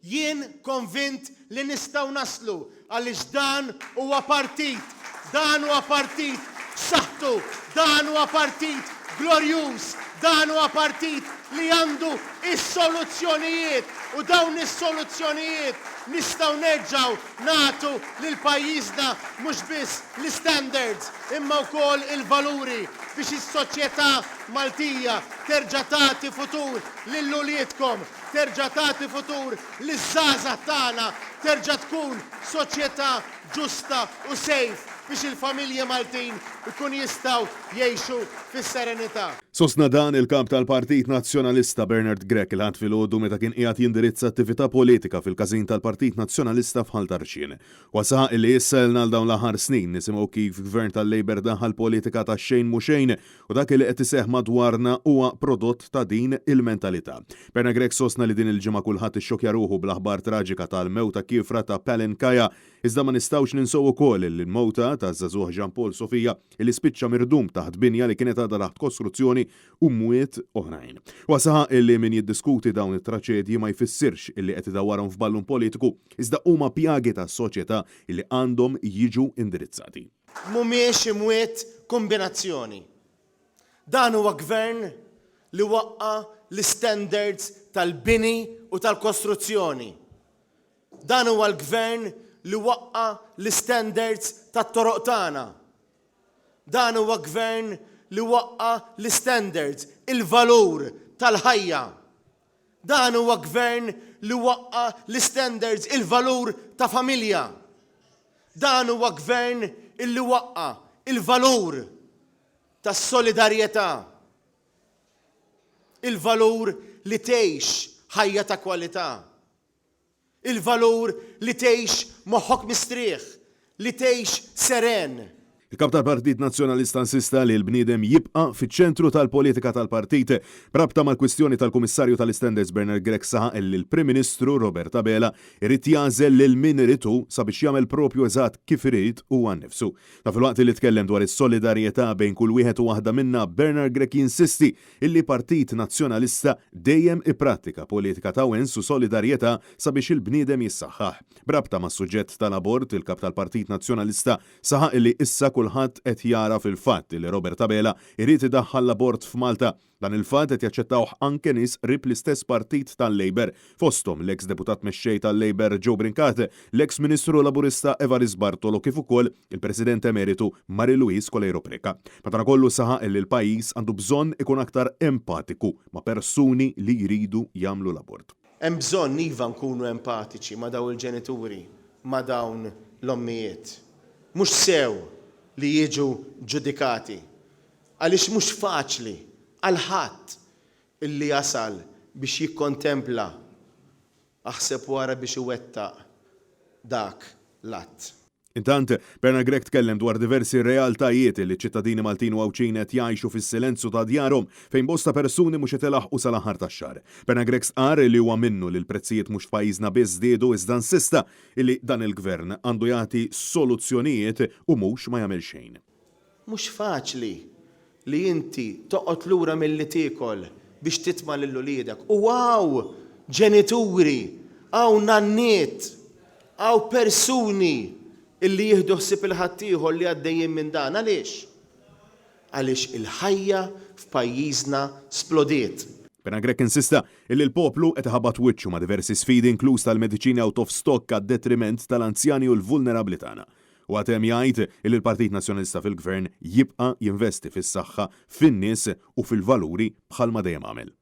Jien konvint li nistgħu naslu għaliex dan huwa partit b'saħħtu, dan huwa partit glorjuż, dan huwa partit li għandu is-soluzzjonijiet u dawn is-soluzzjonijiet nistgħu nerġgħu nagħtu lil pajjiżna mhux biss l-standards imma wkoll il-valuri biex is-soċjetà Maltija terġa' tagħti futur lil uliedkom, terġa' tagħti futur liż-żgħażagħ tagħna, terġa' tkun soċjetà ġusta u safe biex il-familji Maltin ikun jistgħu jgħixu fis-serenità. Sostna dan il-kap tal-Partit Nazzjonalista Bernard Grech il-ħadd filgħodu meta kien qiegħed jindirizza attività politika fil-każin tal-Partit Nazzjonalista f'Ħal Tarxien. Wasaq li issa għal dawn l-aħħar snin nisimgħu kif gvern tal-Labor daħal politika ta' xejn mhu xejn u dak li qed iseħħ madwarna huwa prodott ta' din il-mentalità. Bernard Grech sostna li din il-ġimgħa kulħadd ixxokja ruħu bl-aħbar traġika tal-mewta kifra ta' Palin Kaja iżda ma nistgħux ninsew ukoll il-mewta ta' żagħżugħ Jean Paul Sofija li spiċċa mirdum taħt binja li kienet għadha taħt kostruzzjoni u mwiet oħrajn. Wasaħa illi min jiddiskuti dawn it-traċedji ma jfissirx illi qed idawwarhom f'ballun politiku iżda huma pjagi tas-soċjetà illi għandhom jiġu indirizzati. Mhumiex imwiet kombinazzjoni. Dan huwa gvern li waqqa l-standards tal-bini u tal-kostruzzjoni. Dan huwa l-gvern li waqqa l-standards tat-toroq tagħna. Dan huwa gvern li waqqa l-standards, il-valur tal-ħajja. Dan huwa gvern li waqqa l-standards, il-valur ta' familja. Dan huwa gvern li waqqa il-valur tas-solidarjetà. Il-valur li tgħix ħajja ta' kwalità. Il-valur li tgħix moħħok mistrieħ, li tgħix seren. Il-kap tal-Partit Nazzjonalista insista li l-bniedem jibqa' fiċ-ċentru tal-politika tal-partit brabta mal-kwistjoni tal-Kummissarju tal-Standards Bernard Grech saħaq li l-Prim Ministru Robert Abela irid jażel lil min iritu sabiex jagħmel propju eżatt kif irid huwa nnifsu. Ta' filwaqt li tkellem dwar is-solidarjetà bejn kull wieħed u waħda minna, Bernard Grech jinsisti illi Partit Nazzjonalista dejjem ipprattika politika ta' wens u solidarjetà sabiex il-bniedem jissaħħaħ. Brabta mas-suġġett tal-abort, il-kap tal-Partit Nazzjonalista saħaq illi issa kulħadd qed jara fil-fatt li Robert Abela irid idaħħal l-abort f'Malta. Dan il-fatt qed jaċċettawh anke nies qrib l-istess partit tal-Labor, fosthom l-eks deputat mexxej tal-Labor Joe Brincat, l-eks Ministru Laburista Evarist Bartolo kif ukoll il-President Emeritu Marie-Louise Colero Preca. Madankollu saħaq li l-pajjiż għandu bżonn ikun aktar empatiku ma' persuni li jridu jagħmlu l-abort. Hemm bżonn iva nkunu empatiċi ma' dawn il-ġenituri, ma' dawn l-ommijiet. Mhux sew li jiġu ġudikati. Għaliex mhux faċli għal ħadd illi jasal biex jikkontempla aħseb wara biex iwettaq dak l-att. Intant, Bernard Grech tkellem dwar diversi realtajiet li ċittadini Maltin u Awċin qed jgħixu fis-silenzju ta' djarhom fejn bosta persuni mhux qed ilaħqu sal-aħħar tax-xahar. Bernard Grech qar li huwa minnu li l-prezzijiet mhux f'pajjiżna biss żdiedu iżda insista li dan il-gvern għandu jagħti soluzzjonijiet u mhux ma jagħmel xejn. Mhux faċli li inti toqgħod lura milli tiekol biex titma' lil uliedek. U wow, ġenituri, hawn nanniet, hawn persuni illi jieħdu ħsieb il-ħaddieħor li għaddejjin minn dan. Għaliex? Għaliex il-ħajja f'pajjiżna splodiet. Bernard Grech insista illi l-poplu qed iħabbat wiċċu ma' diversi sfidi inkluż tal-mediċini out of stock għad-detriment tal-anzjani u l-vulnerabbli tagħna. U għatem jgħid illi l-Partit Nazzjonalista fil-Gvern jibqa' jinvesti fis-saħħa, fin-nies u fil-valuri bħalma dejjem għamel.